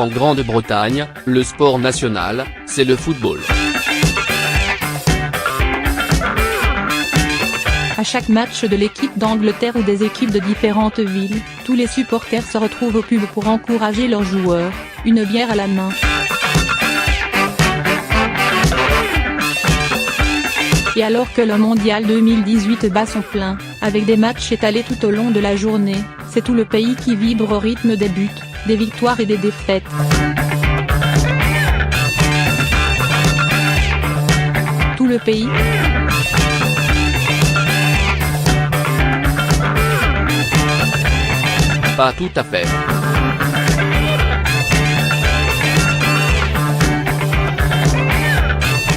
en Grande-Bretagne, le sport national, c'est le football. À chaque match de l'équipe d'Angleterre ou des équipes de différentes villes, tous les supporters se retrouvent au pub pour encourager leurs joueurs, une bière à la main. Et alors que le mondial 2018 bat son plein, avec des matchs étalés tout au long de la journée, c'est tout le pays qui vibre au rythme des buts, des victoires et des défaites. Tout le pays. Pas tout à fait.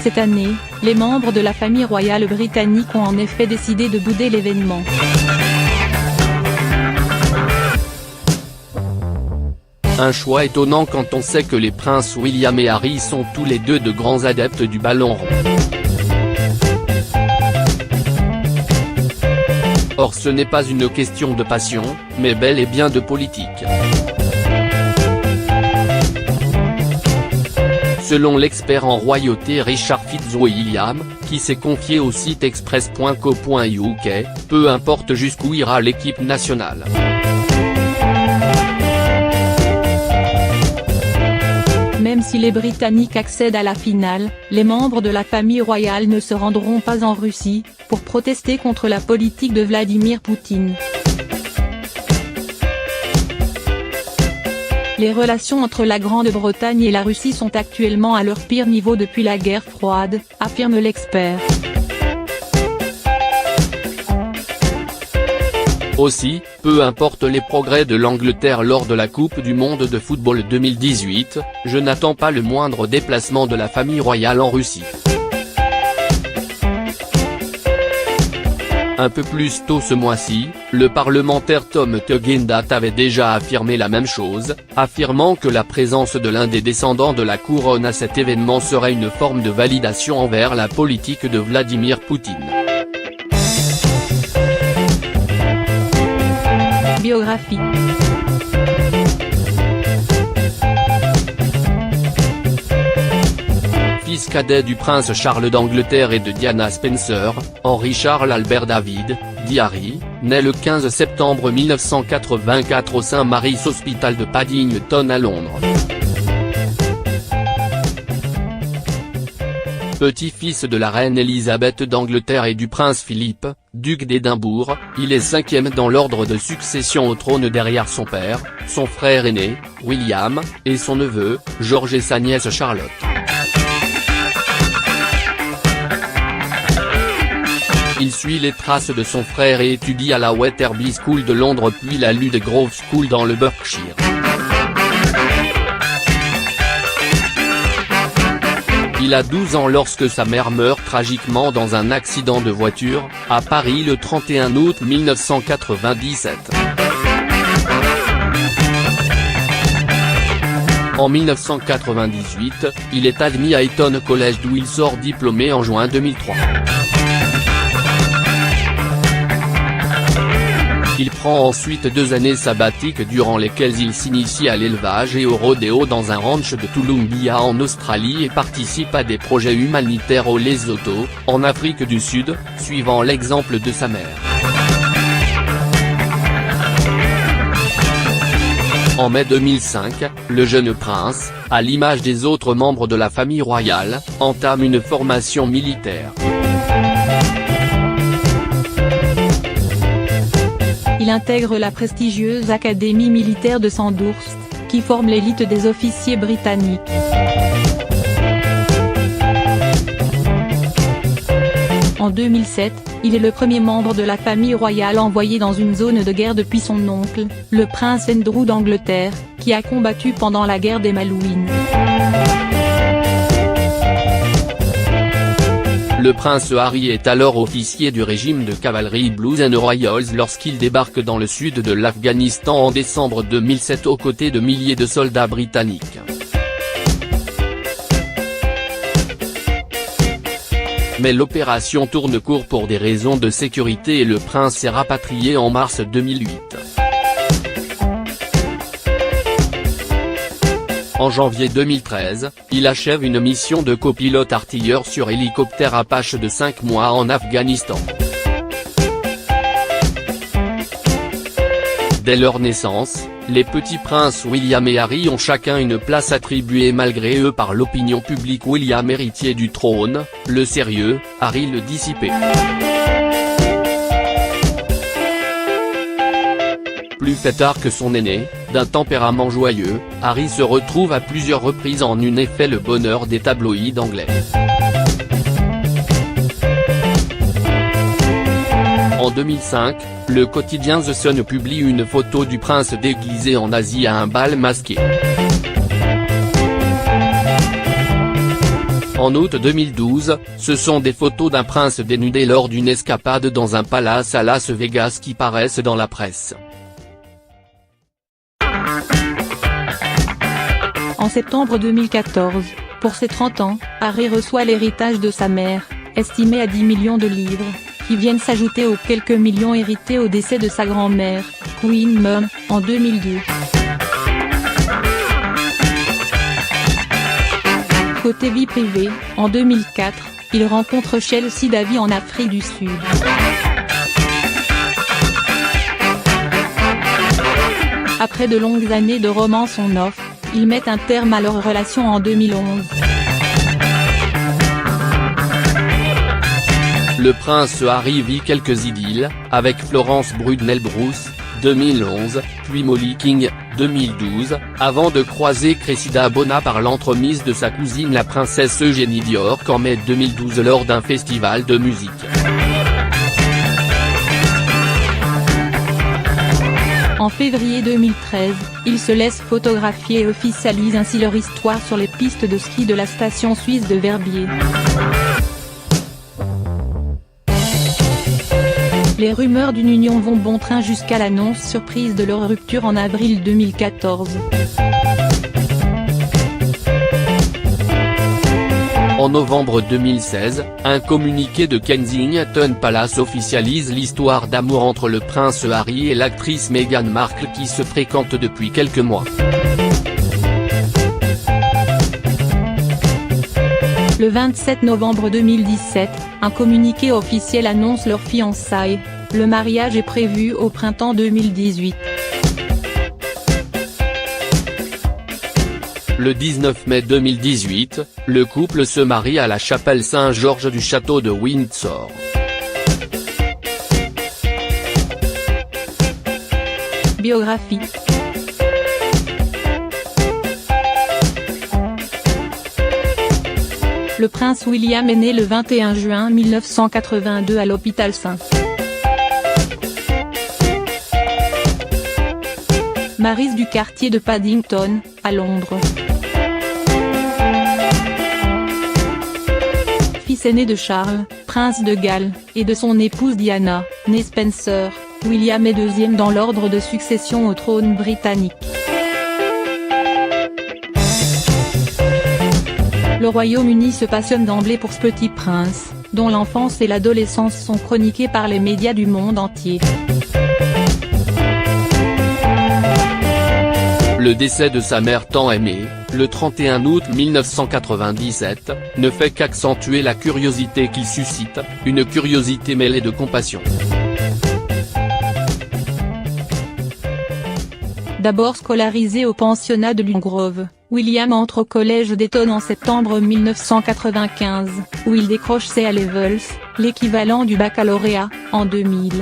Cette année, les membres de la famille royale britannique ont en effet décidé de bouder l'événement. Un choix étonnant quand on sait que les princes William et Harry sont tous les deux de grands adeptes du ballon rond. Or ce n'est pas une question de passion, mais bel et bien de politique. Selon l'expert en royauté Richard Fitzwilliam, qui s'est confié au site express.co.uk, peu importe jusqu'où ira l'équipe nationale. Même si les Britanniques accèdent à la finale, les membres de la famille royale ne se rendront pas en Russie, pour protester contre la politique de Vladimir Poutine. Les relations entre la Grande-Bretagne et la Russie sont actuellement à leur pire niveau depuis la guerre froide, affirme l'expert. Aussi, peu importe les progrès de l'Angleterre lors de la Coupe du Monde de football 2018, je n'attends pas le moindre déplacement de la famille royale en Russie. Un peu plus tôt ce mois-ci, le parlementaire Tom Tugendhat avait déjà affirmé la même chose, affirmant que la présence de l'un des descendants de la couronne à cet événement serait une forme de validation envers la politique de Vladimir Poutine. Biographie. Fils cadet du prince Charles d'Angleterre et de Diana Spencer, Henry Charles Albert David, dit Harry, naît le 15 septembre 1984 au St Mary's Hospital de Paddington à Londres. Petit-fils de la reine Elisabeth d'Angleterre et du prince Philippe, duc d'Édimbourg, il est cinquième dans l'ordre de succession au trône derrière son père, son frère aîné, William, et son neveu, George et sa nièce Charlotte. Il suit les traces de son frère et étudie à la Wetherby School de Londres puis la Ludgrove School dans le Berkshire. Il a 12 ans lorsque sa mère meurt tragiquement dans un accident de voiture, à Paris le 31 août 1997. En 1998, il est admis à Eton College d'où il sort diplômé en juin 2003. Il prend ensuite 2 années sabbatiques durant lesquelles il s'initie à l'élevage et au rodéo dans un ranch de Toowoomba en Australie et participe à des projets humanitaires au Lesotho, en Afrique du Sud, suivant l'exemple de sa mère. En mai 2005, le jeune prince, à l'image des autres membres de la famille royale, entame une formation militaire. Il intègre la prestigieuse Académie militaire de Sandhurst, qui forme l'élite des officiers britanniques. En 2007, il est le premier membre de la famille royale envoyé dans une zone de guerre depuis son oncle, le prince Andrew d'Angleterre, qui a combattu pendant la guerre des Malouines. Le prince Harry est alors officier du régime de cavalerie Blues and Royals lorsqu'il débarque dans le sud de l'Afghanistan en décembre 2007 aux côtés de milliers de soldats britanniques. Mais l'opération tourne court pour des raisons de sécurité et le prince est rapatrié en mars 2008. En janvier 2013, il achève une mission de copilote artilleur sur hélicoptère Apache de 5 mois en Afghanistan. Dès leur naissance, les petits princes William et Harry ont chacun une place attribuée malgré eux par l'opinion publique. William héritier du trône, le sérieux, Harry le dissipé. Plus fêtard que son aîné, d'un tempérament joyeux, Harry se retrouve à plusieurs reprises en une et fait le bonheur des tabloïds anglais. En 2005, le quotidien The Sun publie une photo du prince déguisé en Asie à un bal masqué. En août 2012, ce sont des photos d'un prince dénudé lors d'une escapade dans un palace à Las Vegas qui paraissent dans la presse. En septembre 2014, pour ses 30 ans, Harry reçoit l'héritage de sa mère, estimé à 10 millions de livres, qui viennent s'ajouter aux quelques millions hérités au décès de sa grand-mère, Queen Mum, en 2002. Côté vie privée, en 2004, il rencontre Chelsea Davy en Afrique du Sud. Après de longues années de romance on-off, ils mettent un terme à leur relation en 2011. Le prince Harry vit quelques idylles, avec Florence Brudnell-Bruce, 2011, puis Molly King, 2012, avant de croiser Cressida Bona par l'entremise de sa cousine la princesse Eugénie d'York en mai 2012 lors d'un festival de musique. En février 2013, ils se laissent photographier et officialisent ainsi leur histoire sur les pistes de ski de la station suisse de Verbier. Les rumeurs d'une union vont bon train jusqu'à l'annonce surprise de leur rupture en avril 2014. En novembre 2016, un communiqué de Kensington Palace officialise l'histoire d'amour entre le prince Harry et l'actrice Meghan Markle qui se fréquentent depuis quelques mois. Le 27 novembre 2017, un communiqué officiel annonce leur fiançailles. Le mariage est prévu au printemps 2018. Le 19 mai 2018, le couple se marie à la chapelle Saint-Georges du château de Windsor. Biographie. Le prince William est né le 21 juin 1982 à l'hôpital St. Mary's du quartier de Paddington, à Londres. Fils aîné de Charles, prince de Galles, et de son épouse Diana, née Spencer, William est deuxième dans l'ordre de succession au trône britannique. Le Royaume-Uni se passionne d'emblée pour ce petit prince, dont l'enfance et l'adolescence sont chroniquées par les médias du monde entier. Le décès de sa mère tant aimée, le 31 août 1997, ne fait qu'accentuer la curiosité qu'il suscite, une curiosité mêlée de compassion. D'abord scolarisé au pensionnat de Longgrove, William entre au collège d'Eton en septembre 1995, où il décroche ses A-levels, l'équivalent du baccalauréat, en 2000.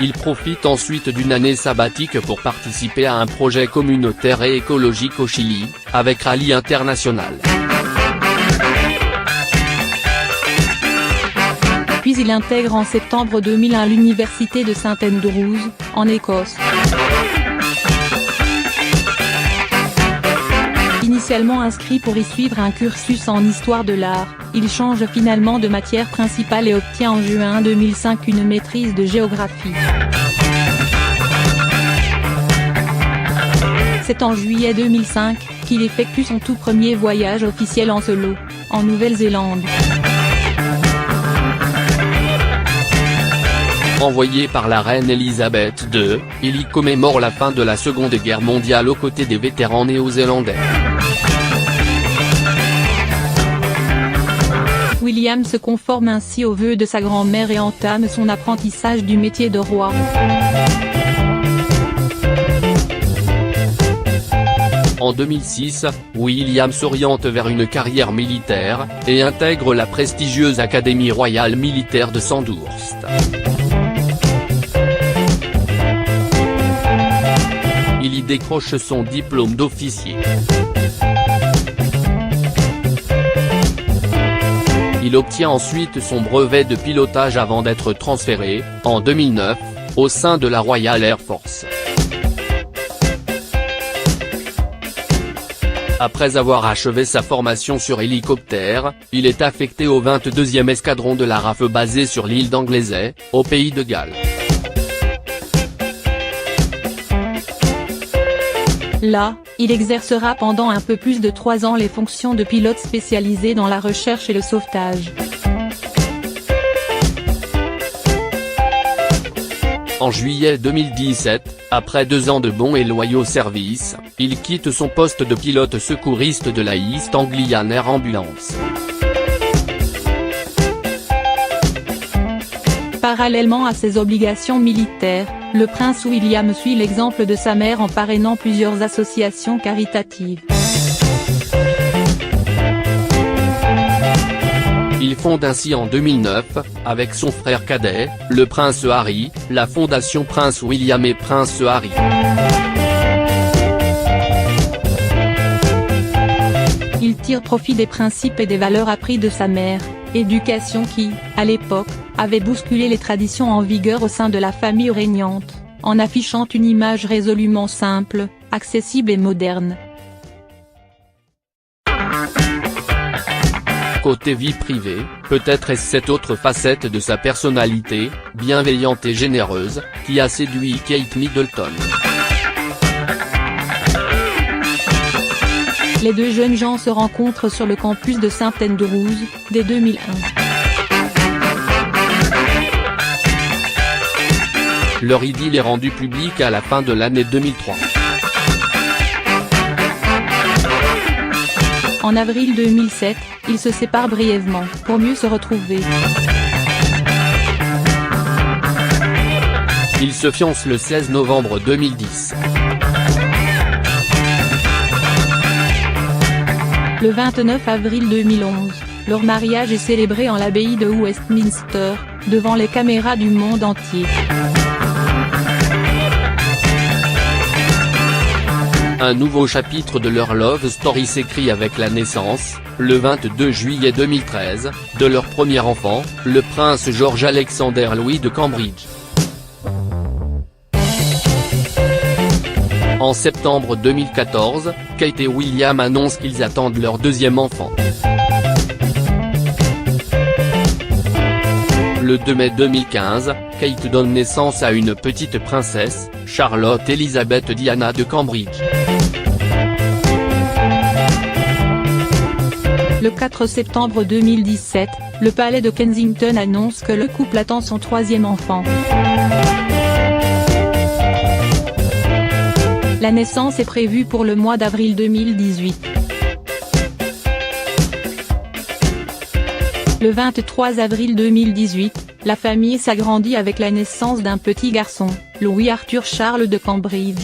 Il profite ensuite d'une année sabbatique pour participer à un projet communautaire et écologique au Chili, avec Rallye International. Puis il intègre en septembre 2001 l'université de St Andrews, en Écosse. Initialement inscrit pour y suivre un cursus en histoire de l'art, il change finalement de matière principale et obtient en juin 2005 une maîtrise de géographie. C'est en juillet 2005, qu'il effectue son tout premier voyage officiel en solo, en Nouvelle-Zélande. Envoyé par la reine Elisabeth II, il y commémore la fin de la Seconde Guerre mondiale aux côtés des vétérans néo-zélandais. William se conforme ainsi aux vœux de sa grand-mère et entame son apprentissage du métier de roi. En 2006, William s'oriente vers une carrière militaire, et intègre la prestigieuse Académie royale militaire de Sandhurst. Il y décroche son diplôme d'officier. Il obtient ensuite son brevet de pilotage avant d'être transféré, en 2009, au sein de la Royal Air Force. Après avoir achevé sa formation sur hélicoptère, il est affecté au 22e escadron de la RAF basé sur l'île d'Anglesey, au pays de Galles. Là, il exercera pendant un peu plus de 3 ans les fonctions de pilote spécialisé dans la recherche et le sauvetage. En juillet 2017, après 2 ans de bons et loyaux services, il quitte son poste de pilote secouriste de la East Anglian Air Ambulance. Parallèlement à ses obligations militaires, le prince William suit l'exemple de sa mère en parrainant plusieurs associations caritatives. Il fonde ainsi en 2009, avec son frère cadet, le prince Harry, la fondation Prince William et Prince Harry. Il tire profit des principes et des valeurs appris de sa mère, éducation qui, à l'époque, avait bousculé les traditions en vigueur au sein de la famille régnante, en affichant une image résolument simple, accessible et moderne. Côté vie privée, peut-être est-ce cette autre facette de sa personnalité, bienveillante et généreuse, qui a séduit Kate Middleton. Les deux jeunes gens se rencontrent sur le campus de St Andrews, dès 2001. Leur idylle est rendue publique à la fin de l'année 2003. En avril 2007, ils se séparent brièvement, pour mieux se retrouver. Ils se fiancent le 16 novembre 2010. Le 29 avril 2011, leur mariage est célébré en l'abbaye de Westminster, devant les caméras du monde entier. Un nouveau chapitre de leur love story s'écrit avec la naissance, le 22 juillet 2013, de leur premier enfant, le prince George Alexander Louis de Cambridge. En septembre 2014, Kate et William annoncent qu'ils attendent leur deuxième enfant. Le 2 mai 2015, Kate donne naissance à une petite princesse, Charlotte Elizabeth Diana de Cambridge. Le 4 septembre 2017, le palais de Kensington annonce que le couple attend son troisième enfant. La naissance est prévue pour le mois d'avril 2018. Le 23 avril 2018, la famille s'agrandit avec la naissance d'un petit garçon, Louis Arthur Charles de Cambridge.